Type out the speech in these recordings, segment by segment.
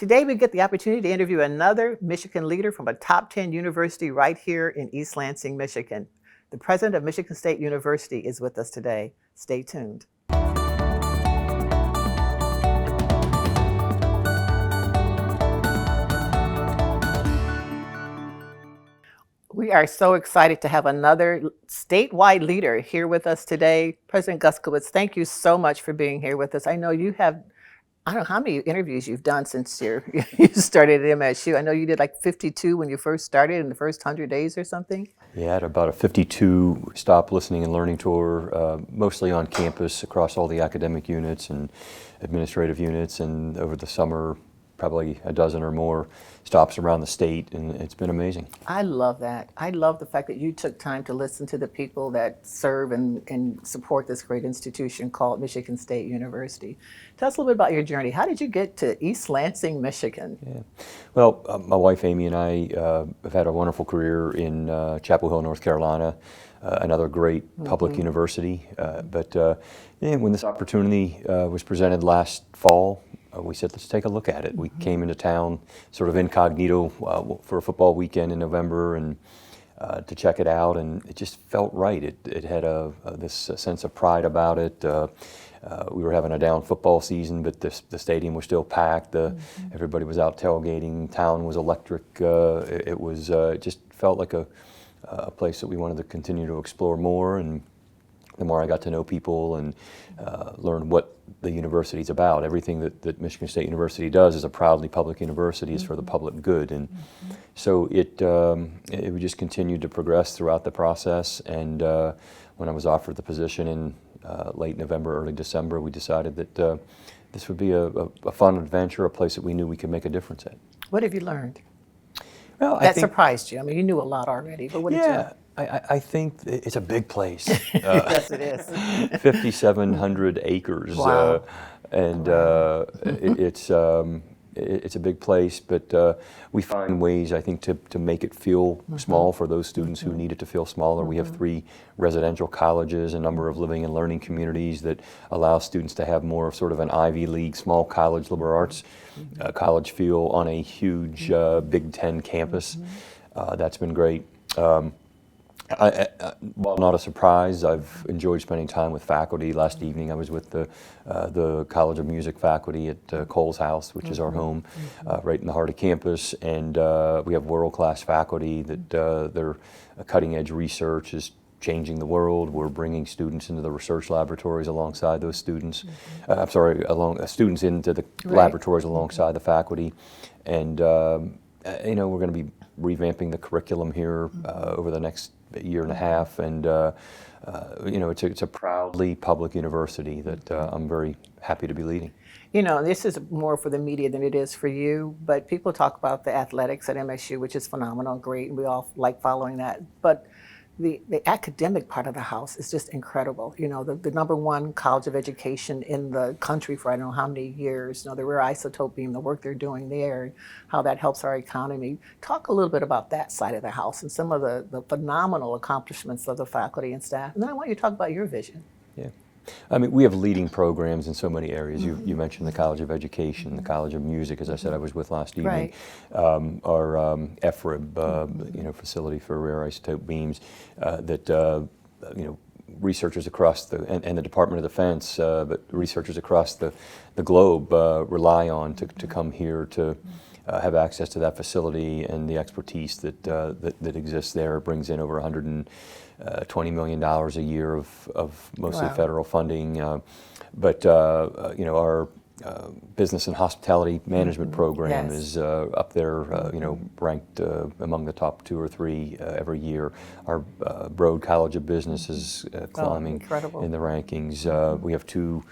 Today we get the opportunity to interview another Michigan leader from a top 10 university right here in East Lansing, Michigan. The president of Michigan State University is with us today. Stay tuned. We are so excited to have another statewide leader here with us today. President Guskiewicz, thank you so much for being here with us. I know you have, I don't know how many interviews you've done since you started at MSU. I know you did like 52 when you first started in the first 100 days or something. Yeah, I had about a 52 stop listening and learning tour, mostly on campus across all the academic units and administrative units, and over the summer probably a dozen or more stops around the state, and it's been amazing. I love that. I love the fact that you took time to listen to the people that serve and support this great institution called Michigan State University. Tell us a little bit about your journey. How did you get to East Lansing, Michigan? Yeah. Well, my wife Amy and I have had a wonderful career in Chapel Hill, North Carolina, another great public university. But when this opportunity was presented last fall, we said, let's take a look at it. We came into town sort of incognito for a football weekend in November and to check it out, and it just felt right. It had this sense of pride about it. We were having a down football season, but the stadium was still packed. Everybody was out tailgating. Town was electric. It just felt like a place that we wanted to continue to explore more. And the more I got to know people and learn what the university's about, everything that Michigan State University does as a proudly public university is for the public good. And so it just continued to progress throughout the process. And when I was offered the position in late November, early December, we decided that this would be a fun adventure, a place that we knew we could make a difference at. What have you learned? Well, that surprised you? I mean, you knew a lot already, but what did you learn? I think it's a big place. Yes, it is. 5,700 acres. Wow. And it's a big place, but we find ways, I think, to make it feel small for those students who need it to feel smaller. We have 3 residential colleges, a number of living and learning communities that allow students to have more of sort of an Ivy League, small college, liberal arts college feel on a huge Big Ten campus. That's been great. While not a surprise, I've enjoyed spending time with faculty. Last evening I was with the College of Music faculty at Cole's House, which is our home, right in the heart of campus. And we have world-class faculty that their cutting-edge research is changing the world. We're bringing students into the research laboratories alongside those students. Students into the laboratories alongside the faculty. And we're going to be revamping the curriculum here over the next year and a half, and it's a proudly public university that I'm very happy to be leading. You know, this is more for the media than it is for you, but people talk about the athletics at MSU, which is phenomenal, great, and we all like following that. But the academic part of the house is just incredible. You know, the #1 college of education in the country for I don't know how many years. You know, the rare isotope beam, the work they're doing there, how that helps our economy. Talk a little bit about that side of the house and some of the phenomenal accomplishments of the faculty and staff. And then I want you to talk about your vision. Yeah. I mean, we have leading programs in so many areas. You mentioned the College of Education, the College of Music, as I said, I was with last evening. Right. Our FRIB, facility for rare isotope beams that researchers across and the Department of Defense, but researchers across the globe rely on to come here to have access to that facility, and the expertise that exists there brings in over $120 million a year of mostly federal funding. But our business and hospitality management program is up there, ranked among the top 2 or 3 every year. Our Broad College of Business is climbing in the rankings. We have 2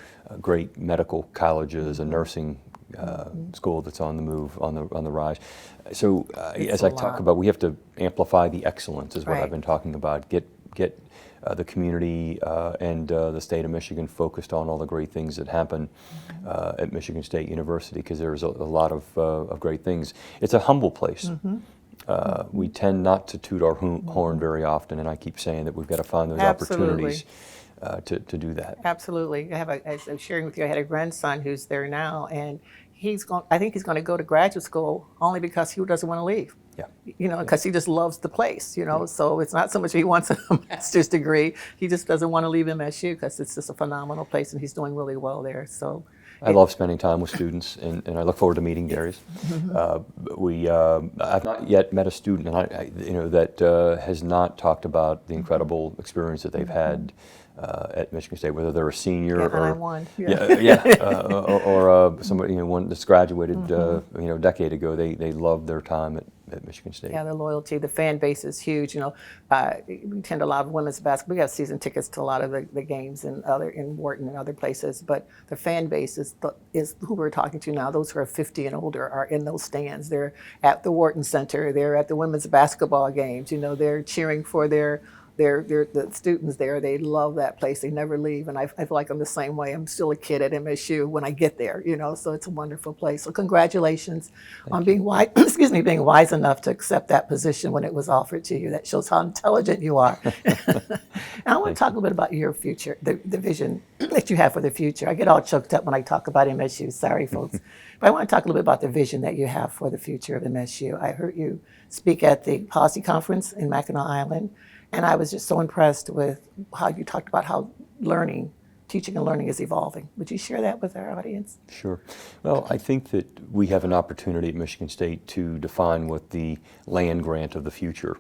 great medical colleges, a nursing school that's on the move, on the rise. So as I talk about, we have to amplify the excellence, is what I've been talking about. Get the community and the state of Michigan focused on all the great things that happen at Michigan State University, because there's a lot of great things. It's a humble place. We tend not to toot our horn very often, and I keep saying that we've got to find those opportunities to do that. Absolutely. As I was sharing with you, I had a grandson who's there now, and I think he's going to go to graduate school only because he doesn't want to leave. Yeah. You know, because he just loves the place, you know. So it's not so much he wants a master's degree. He just doesn't want to leave MSU because it's just a phenomenal place and he's doing really well there. So I love spending time with students, and I look forward to meeting Darius. I've not yet met a student, and that has not talked about the incredible experience that they've had at Michigan State, whether they're a senior and I or won. or somebody one that's graduated a decade ago. They love their time at Michigan State. Yeah, the loyalty, the fan base is huge. You know, we attend a lot of women's basketball. We have season tickets to a lot of the games in Wharton and other places. But the fan base is who we're talking to now. Those who are 50 and older are in those stands. They're at the Wharton Center. They're at the women's basketball games. You know, they're cheering for the students there. They love that place. They never leave. And I feel like I'm the same way. I'm still a kid at MSU when I get there, you know, so it's a wonderful place. So congratulations on being wise, being wise enough to accept that position when it was offered to you. That shows how intelligent you are. And I want to talk a little bit about your future, the vision that you have for the future. I get all choked up when I talk about MSU. Sorry, folks. But I want to talk a little bit about the vision that you have for the future of MSU. I heard you speak at the policy conference in Mackinac Island. And I was just so impressed with how you talked about how teaching and learning is evolving. Would you share that with our audience? Sure. Well, I think that we have an opportunity at Michigan State to define what the land grant of the future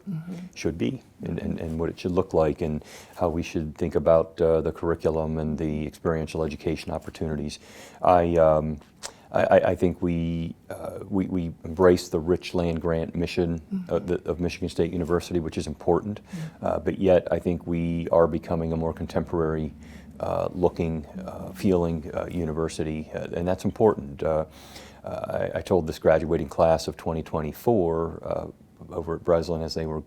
should be and what it should look like and how we should think about the curriculum and the experiential education opportunities. I think we embrace the rich land grant mission of Michigan State University, which is important, but yet I think we are becoming a more contemporary looking, feeling university, and that's important. I told this graduating class of 2024 over at Breslin as they were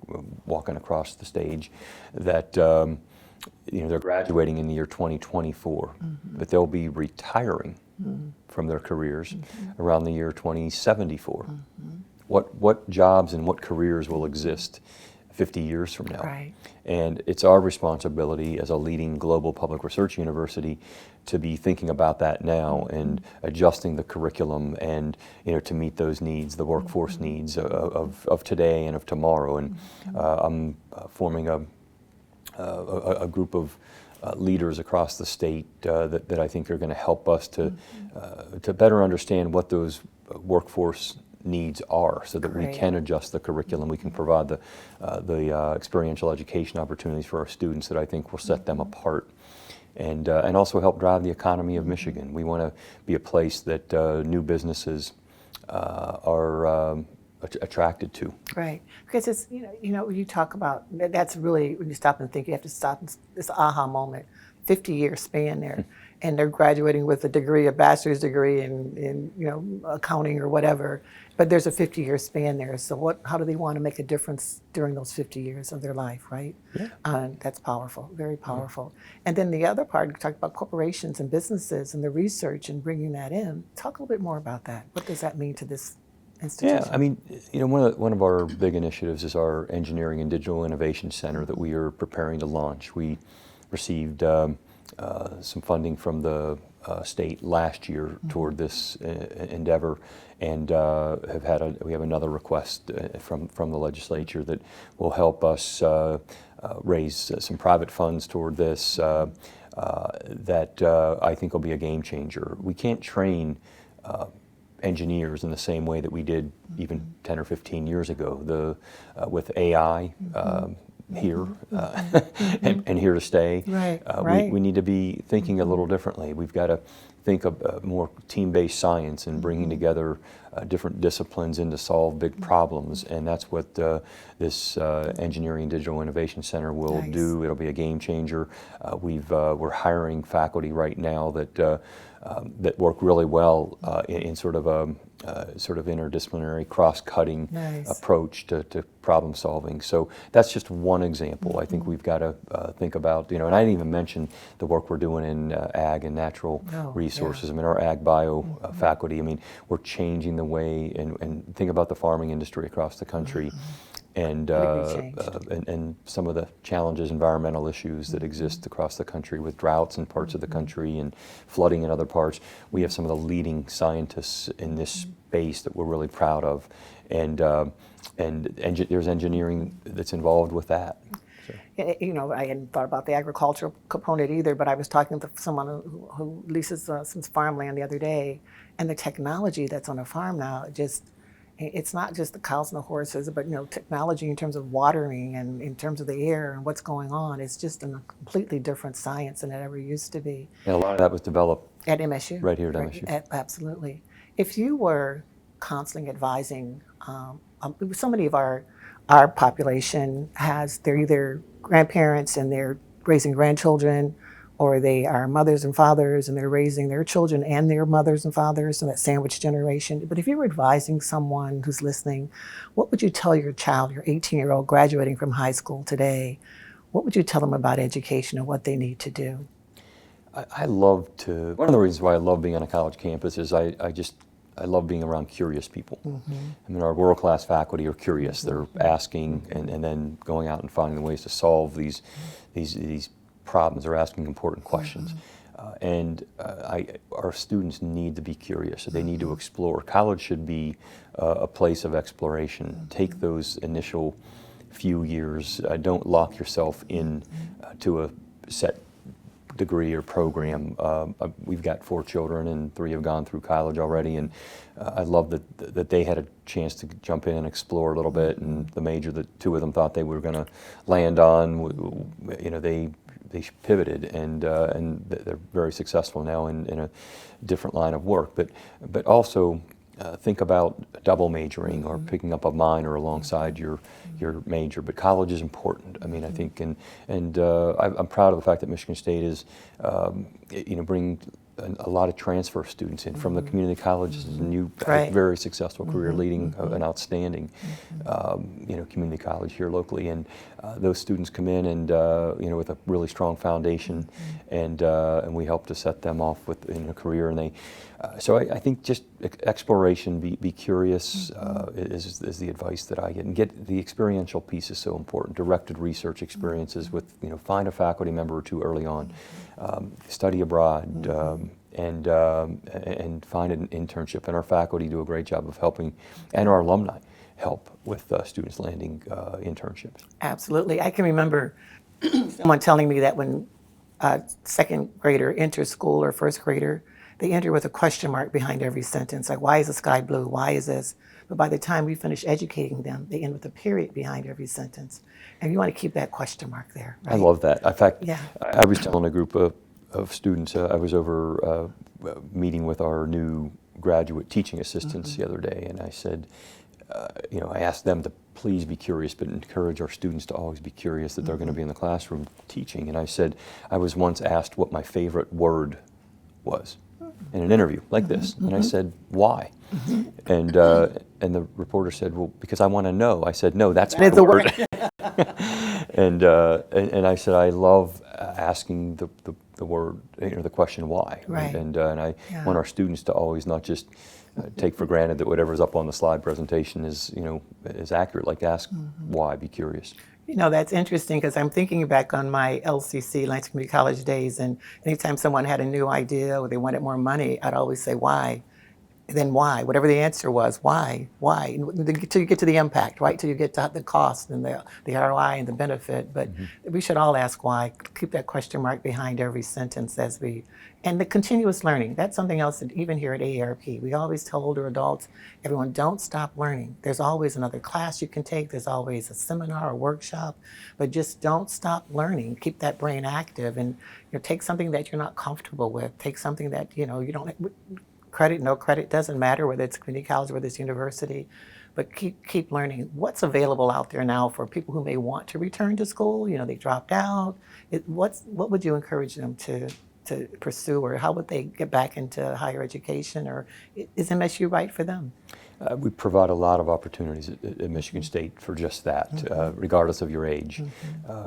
walking across the stage that they're graduating in the year 2024, but they'll be retiring from their careers around the year 2074. What jobs and what careers will exist 50 years from now? Right. And it's our responsibility as a leading global public research university to be thinking about that now and adjusting the curriculum and to meet those needs, the workforce needs of today and of tomorrow. And I'm forming a group of leaders across the state that I think are going to help us to better understand what those workforce needs are, so that we can adjust the curriculum, we can provide the experiential education opportunities for our students that I think will set them apart, and also help drive the economy of Michigan. We want to be a place that new businesses are attracted to. Right, because it's when you talk about that's really when you stop and think, you have to stop. This aha moment, 50-year span there, and they're graduating with a bachelor's degree in accounting or whatever. But there's a 50-year span there. So how do they want to make a difference during those 50 years of their life, right? Yeah. That's powerful, very powerful. And then the other part, you talked about corporations and businesses and the research and bringing that in. Talk a little bit more about that. What does that mean to this institution? Yeah, I mean, one of our big initiatives is our Engineering and Digital Innovation Center that we are preparing to launch. We received some funding from the state last year toward this endeavor, and we have another request from the legislature that will help us raise some private funds toward this that I think will be a game changer. We can't train engineers in the same way that we did even 10 or 15 years ago. With AI here and here to stay, right. We need to be thinking a little differently. We've got to think of more team-based science and bringing together different disciplines in to solve big problems, and that's what this Engineering and Digital Innovation Center will do. It'll be a game changer. We're hiring faculty right now that work really well in sort of interdisciplinary, cross-cutting approach to problem solving. So that's just one example. I think we've got to think about, and I didn't even mention the work we're doing in ag and natural resources. I mean, our ag bio faculty, I mean, we're changing the way and think about the farming industry across the country. and, Completely changed. and some of the challenges, environmental issues that exist across the country with droughts in parts of the country and flooding in other parts. We have some of the leading scientists in this space that we're really proud of, and there's engineering that's involved with that. So. You know, I hadn't thought about the agricultural component either, but I was talking to someone who leases some farmland the other day, and the technology that's on a farm now, it's not just the cows and the horses, but, you know, technology in terms of watering and in terms of the air and what's going on. It's just a completely different science than it ever used to be. And a lot of that was developed At MSU. right here at MSU. Absolutely. If you were counseling, advising, so many of our population they're either grandparents and they're raising grandchildren, or they are mothers and fathers and they're raising their children and their mothers and fathers, so that sandwich generation. But if you were advising someone who's listening, what would you tell your child, your 18-year-old graduating from high school today? What would you tell them about education and what they need to do? One of the reasons why I love being on a college campus is I love being around curious people. I mean, our world-class faculty are curious. They're asking and then going out and finding ways to solve these problems. They're asking important questions. Our students need to be curious. They need to explore. College should be a place of exploration. Take those initial few years. Don't lock yourself in to a set degree or program. We've got 4 children and 3 have gone through college already, and I love that they had a chance to jump in and explore a little bit, and the major that 2 of them thought they were going to land on, you know, they pivoted, and they're very successful now in a different line of work. But also think about double majoring or picking up a minor alongside your major. But college is important. I mean, I think, and I'm proud of the fact that Michigan State is, you know, bringing a lot of transfer students in from the community colleges, and you have a very successful career leading an outstanding, you know, community college here locally, and those students come in and you know, with a really strong foundation, and we help to set them off in a career, and they. So I think just exploration, be curious is the advice that I get, and get the experiential piece is so important. Directed research experiences with, you know, find a faculty member or 2 early on, study abroad, and find an internship. And our faculty do a great job of helping, and our alumni help with students landing internships. Absolutely. I can remember someone telling me that when a 2nd grader enters school, or 1st grader, they enter with a question mark behind every sentence, like, why is the sky blue? Why is this? But by the time we finish educating them, they end with a period behind every sentence. And you want to keep that question mark there. Right? I love that. In fact, yeah. I was telling a group of students, I was over meeting with our new graduate teaching assistants the other day, and I said, you know, I asked them to please be curious, but encourage our students to always be curious, that they're going to be in the classroom teaching. And I said, I was once asked what my favorite word was in an interview like this, and I said, why? And the reporter said, well, because I want to know. I said, no, that's my word. and I said, I love asking the word, you know, the question why. Right. And I want our students to always not just take for granted that whatever's up on the slide presentation is, you know, is accurate. Like, ask why, be curious. You know, that's interesting, because I'm thinking back on my LCC, Lansing Community College days, and anytime someone had a new idea or they wanted more money, I'd always say, why? And then why? Whatever the answer was, why? Until you get to the impact, right? Till you get to the cost and the ROI and the benefit. But we should all ask why. Keep that question mark behind every sentence and the continuous learning. That's something else that even here at AARP, we always tell older adults, everyone, don't stop learning. There's always another class you can take. There's always a seminar or workshop, but just don't stop learning. Keep that brain active, and, you know, take something that you're not comfortable with. Take something that, you know, you don't. Credit, no credit, doesn't matter whether it's community college, whether it's university, but keep learning. What's available out there now for people who may want to return to school? You know, they dropped out. What would you encourage them to pursue, or how would they get back into higher education, or is MSU right for them? We provide a lot of opportunities at Michigan State for just that, regardless of your age.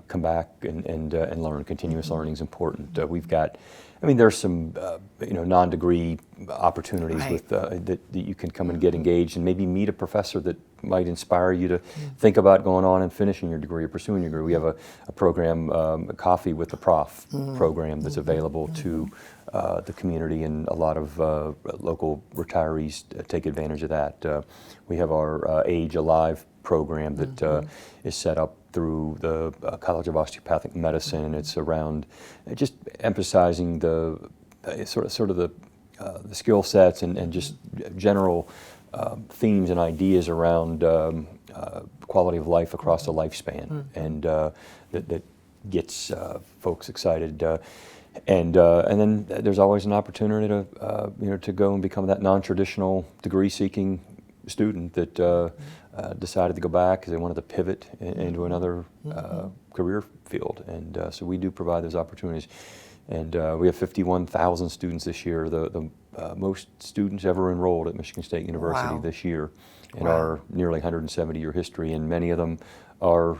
Come back and learn. Continuous learning is important. We've got, I mean, there's some non-degree opportunities with that you can come and get engaged and maybe meet a professor that might inspire you to think about going on and finishing your degree or pursuing your degree. We have a program, Coffee with the Prof program, that's available to the community, and a lot of local retirees take advantage of that. We have our Age Alive program that is set up through the College of Osteopathic Medicine, and it's around just emphasizing the sort of the skill sets and just general themes and ideas around quality of life across the lifespan, and that gets folks excited. And then there's always an opportunity to to go and become that non-traditional degree-seeking student that decided to go back because they wanted to pivot into another career field. And so we do provide those opportunities. And we have 51,000 students this year, the most students ever enrolled at Michigan State University this year in our nearly 170-year history. And many of them are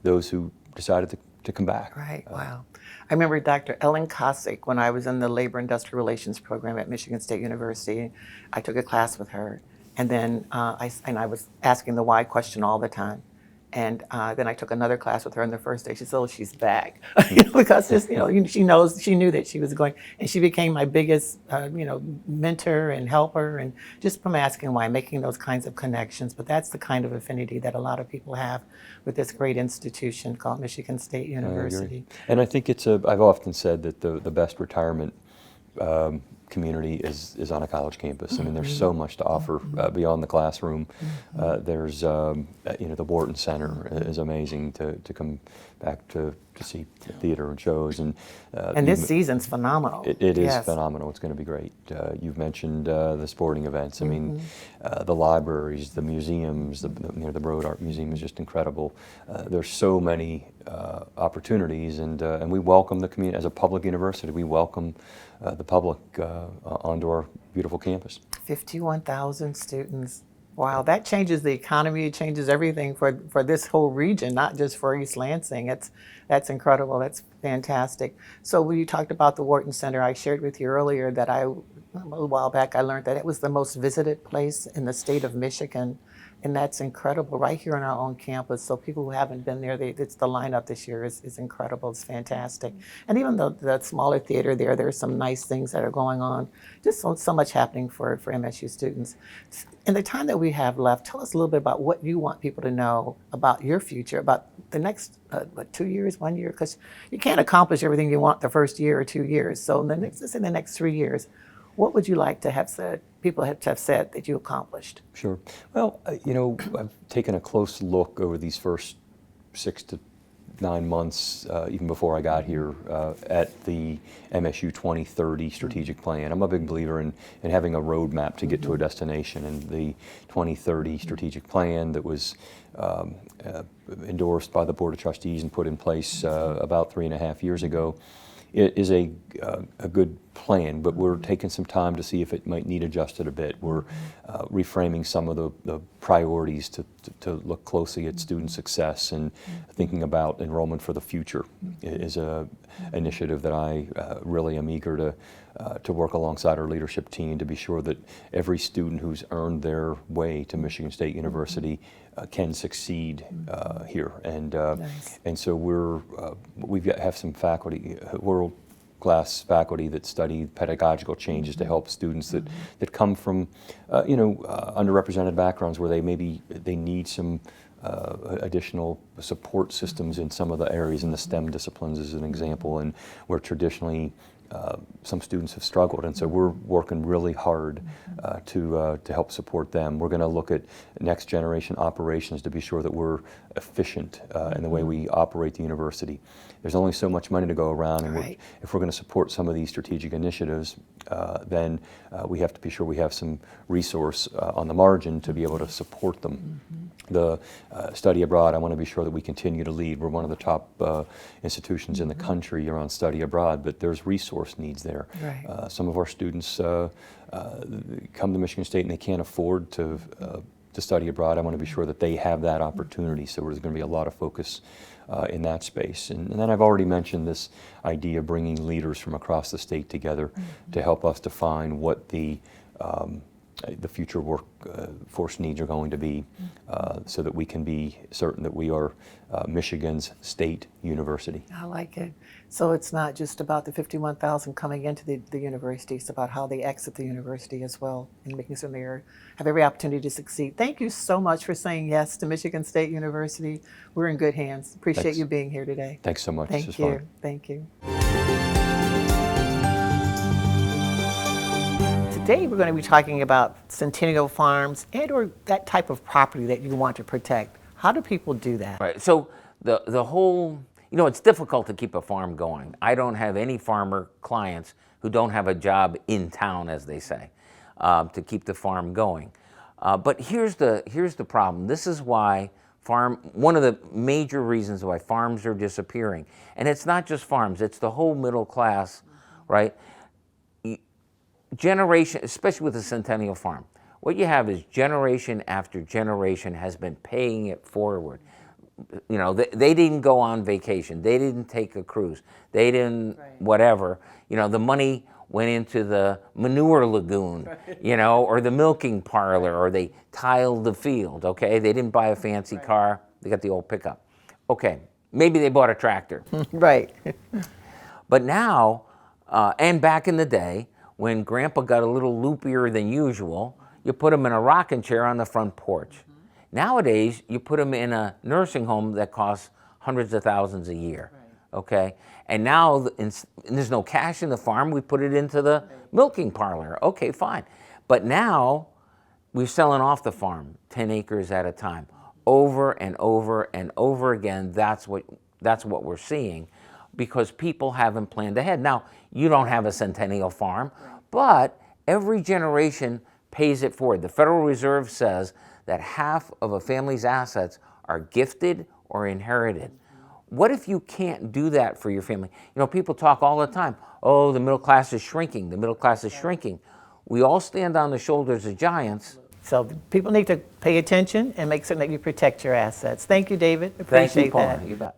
those who decided to come back. Right, wow. I remember Dr. Ellen Kosick when I was in the Labor Industrial Relations program at Michigan State University. I took a class with her, and then I was asking the why question all the time. And then I took another class with her, and the first day she said, "Oh, she's back," because just, she knew that she was going, and she became my biggest mentor and helper, and just from asking why, making those kinds of connections. But that's the kind of affinity that a lot of people have with this great institution called Michigan State University. And I think I've often said that the best retirement community is on a college campus. I mean, there's so much to offer beyond the classroom. There's the Wharton Center is amazing to come back to see theater and shows, and this season's phenomenal. It is phenomenal. It's going to be great. You've mentioned the sporting events. I mean, the libraries, the museums. The Broad Art Museum is just incredible. There's so many opportunities, and we welcome the community as a public university. We welcome the public onto our beautiful campus. 51,000 students. Wow, that changes the economy. It changes everything for this whole region, not just for East Lansing. That's incredible. That's fantastic. So when you talked about the Wharton Center, I shared with you earlier that a little while back I learned that it was the most visited place in the state of Michigan. And that's incredible, right here on our own campus. So people who haven't been there, the lineup this year is incredible. It's fantastic. And even the smaller theater there's some nice things that are going on. Just so much happening for MSU students. In the time that we have left, tell us a little bit about what you want people to know about your future, about the next 2 years, 1 year, because you can't accomplish everything you want the first year or 2 years. So let's say the next 3 years, what would you like to have said, people have to have said that you accomplished? Sure. Well, I've taken a close look over these first 6 to 9 months, even before I got here, at the MSU 2030 strategic plan. I'm a big believer in having a roadmap to get to a destination, and the 2030 strategic plan that was endorsed by the Board of Trustees and put in place about 3.5 years ago, it is a good plan, but we're taking some time to see if it might need adjusted a bit. We're reframing some of the priorities to look closely at student success, and thinking about enrollment for the future is a initiative that I really am eager to work alongside our leadership team to be sure that every student who's earned their way to Michigan State University can succeed here. And and so we have some faculty, world-class faculty that study pedagogical changes to help students that come from underrepresented backgrounds where they need some additional support systems in some of the areas in the STEM disciplines, as an example, and where traditionally some students have struggled, and so we're working really hard to help support them. We're going to look at next generation operations to be sure that we're efficient in the way we operate the university. There's only so much money to go around, and if we're going to support some of these strategic initiatives, then we have to be sure we have some resource on the margin to be able to support them. The study abroad, I want to be sure that we continue to lead. We're one of the top institutions in the country around study abroad, but there's resource needs there. Some of our students come to Michigan State and they can't afford to study abroad, I want to be sure that they have that opportunity. So there's going to be a lot of focus in that space. And then I've already mentioned this idea of bringing leaders from across the state together to help us define what the future workforce needs are going to be, so that we can be certain that we are Michigan's state university. I like it. So it's not just about the 51,000 coming into the university, it's about how they exit the university as well, and making sure they have every opportunity to succeed. Thank you so much for saying yes to Michigan State University. We're in good hands. Appreciate Thanks. you being here today. Thanks so much. Thank This was you. fun. Thank you. Today we're going to be talking about Centennial Farms and or that type of property that you want to protect. How do people do that? Right. So the whole, it's difficult to keep a farm going. I don't have any farmer clients who don't have a job in town, as they say, to keep the farm going. But here's the problem. This is why one of the major reasons why farms are disappearing. And it's not just farms, it's the whole middle class, right? Generation, especially with a Centennial Farm, what you have is generation after generation has been paying it forward. They didn't go on vacation. They didn't take a cruise. They didn't whatever. The money went into the manure lagoon, or the milking parlor, or they tiled the field, okay? They didn't buy a fancy car. They got the old pickup. Okay, maybe they bought a tractor. Right. But now, and back in the day, when Grandpa got a little loopier than usual, you put him in a rocking chair on the front porch. Nowadays, you put him in a nursing home that costs hundreds of thousands a year, okay? And now, and there's no cash in the farm, we put it into the milking parlor. Okay, fine. But now, we're selling off the farm 10 acres at a time. Over and over and over again, that's what we're seeing, because people haven't planned ahead. Now, you don't have a Centennial Farm, but every generation pays it forward. The Federal Reserve says that half of a family's assets are gifted or inherited. What if you can't do that for your family? People talk all the time, oh, the middle class is shrinking, the middle class is shrinking. We all stand on the shoulders of giants. So people need to pay attention and make certain that you protect your assets. Thank you, David. Appreciate Thank you, Paul. that. You bet.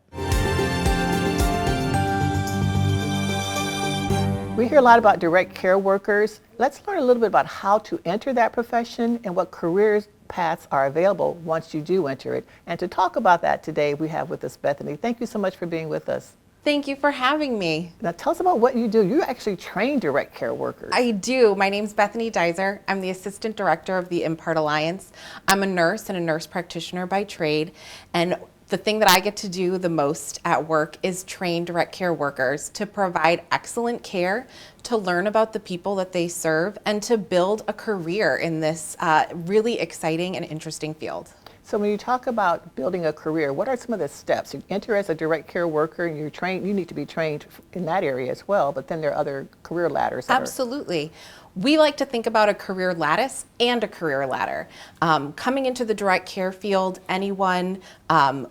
We hear a lot about direct care workers. Let's learn a little bit about how to enter that profession and what career paths are available once you do enter it. And to talk about that today, we have with us Bethany. Thank you so much for being with us. Thank you for having me. Now tell us about what you do. You actually train direct care workers. I do. My name's Bethany Dizer. I'm the Assistant Director of the Impart Alliance. I'm a nurse and a nurse practitioner by trade. And the thing that I get to do the most at work is train direct care workers to provide excellent care, to learn about the people that they serve, and to build a career in this really exciting and interesting field. So when you talk about building a career, what are some of the steps? You enter as a direct care worker and you need to be trained in that area as well, but then there are other career ladders. Absolutely. We like to think about a career lattice and a career ladder. Coming into the direct care field, anyone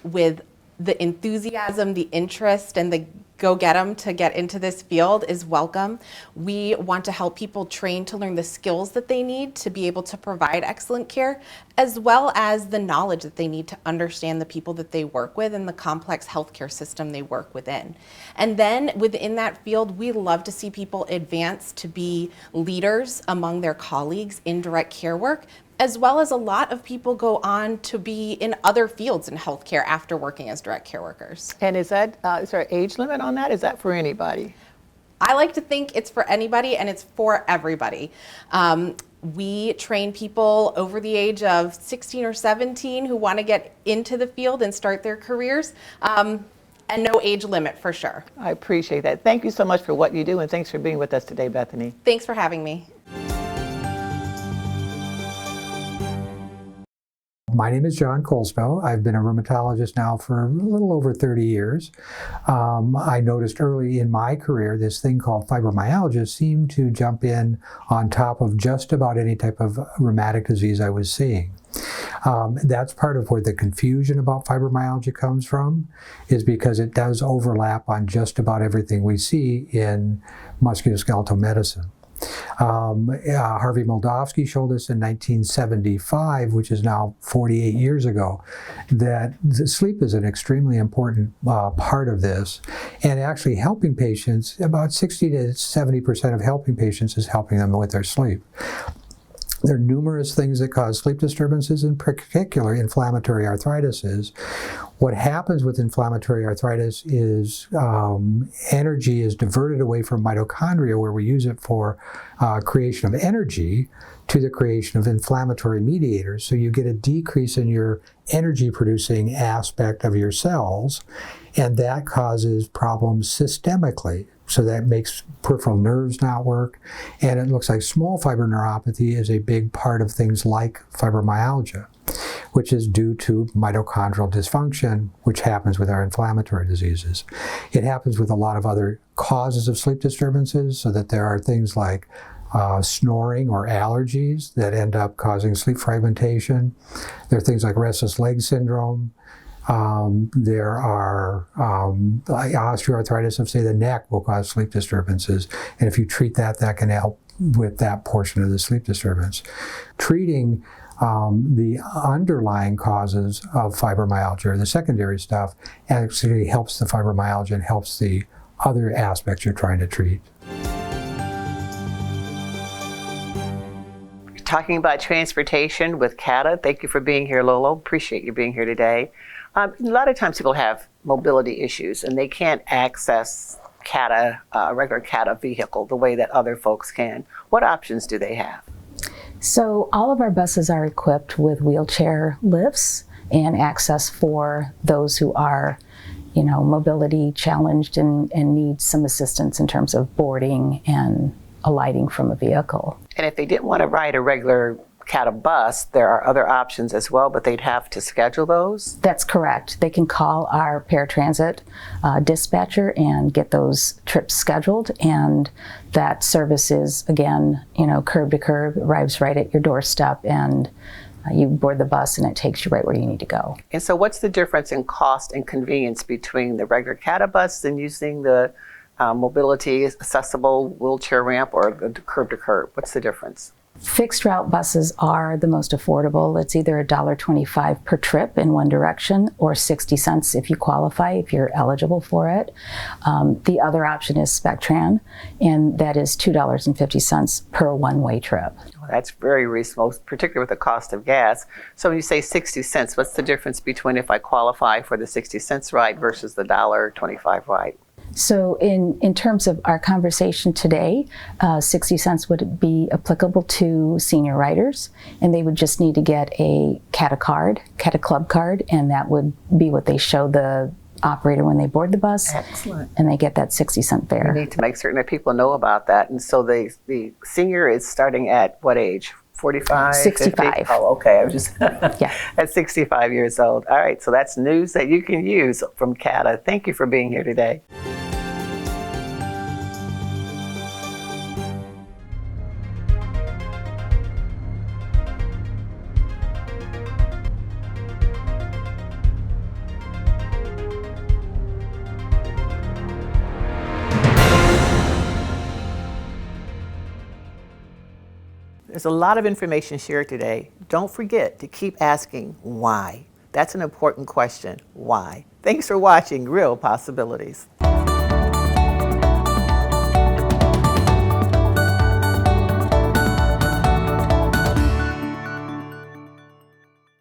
with the enthusiasm, the interest, and the go get them to get into this field is welcome. We want to help people train to learn the skills that they need to be able to provide excellent care, as well as the knowledge that they need to understand the people that they work with and the complex healthcare system they work within. And then within that field, we love to see people advance to be leaders among their colleagues in direct care work, as well as a lot of people go on to be in other fields in healthcare after working as direct care workers. And is there an age limit on that? Is that for anybody? I like to think it's for anybody and it's for everybody. We train people over the age of 16 or 17 who want to get into the field and start their careers, and no age limit for sure. I appreciate that. Thank you so much for what you do, and thanks for being with us today, Bethany. Thanks for having me. My name is John Colspell. I've been a rheumatologist now for a little over 30 years. I noticed early in my career this thing called fibromyalgia seemed to jump in on top of just about any type of rheumatic disease I was seeing. That's part of where the confusion about fibromyalgia comes from, is because it does overlap on just about everything we see in musculoskeletal medicine. Harvey Moldovsky showed us in 1975, which is now 48 years ago, that the sleep is an extremely important part of this. And actually helping patients, about 60 to 70% of helping patients is helping them with their sleep. There are numerous things that cause sleep disturbances, in particular inflammatory arthritis. What happens with inflammatory arthritis is energy is diverted away from mitochondria, where we use it for creation of energy, to the creation of inflammatory mediators. So you get a decrease in your energy-producing aspect of your cells, and that causes problems systemically. So that makes peripheral nerves not work. And it looks like small fiber neuropathy is a big part of things like fibromyalgia, which is due to mitochondrial dysfunction, which happens with our inflammatory diseases. It happens with a lot of other causes of sleep disturbances, so that there are things like snoring or allergies that end up causing sleep fragmentation. There are things like restless leg syndrome. There are osteoarthritis of, say, the neck will cause sleep disturbances. And if you treat that, that can help with that portion of the sleep disturbance. Treating the underlying causes of fibromyalgia, or the secondary stuff, actually helps the fibromyalgia and helps the other aspects you're trying to treat. Talking about transportation with CATA. Thank you for being here, Lolo. Appreciate you being here today. A lot of times people have mobility issues and they can't access CATA, a regular CATA vehicle, the way that other folks can. What options do they have? So all of our buses are equipped with wheelchair lifts and access for those who are, mobility challenged and need some assistance in terms of boarding and alighting from a vehicle. And if they didn't want to ride a regular CATA bus, there are other options as well, but they'd have to schedule those? That's correct. They can call our paratransit dispatcher and get those trips scheduled, and that service is, again, curb to curb, arrives right at your doorstep, and you board the bus and it takes you right where you need to go. And so what's the difference in cost and convenience between the regular CATA bus and using the mobility accessible wheelchair ramp or the curb to curb? What's the difference? Fixed route buses are the most affordable. It's either $1.25 per trip in one direction or 60 cents if you qualify, if you're eligible for it. The other option is Spectran, and that is $2.50 per one-way trip. Well, that's very reasonable, particularly with the cost of gas. So when you say 60 cents, what's the difference between if I qualify for the 60 cents ride versus the $1.25 ride? So in terms of our conversation today, 60 cents would be applicable to senior riders, and they would just need to get a CATA card, CATA Club card, and that would be what they show the operator when they board the bus. Excellent. And they get that 60-cent fare. We need to make certain that people know about that. And so the senior is starting at what age? 45? 65. 50? Oh, okay. I was just Yeah. at 65 years old. All right. So that's news that you can use from CATA. Thank you for being here today. There's a lot of information shared today. Don't forget to keep asking why. That's an important question. Why? Thanks for watching Real Possibilities.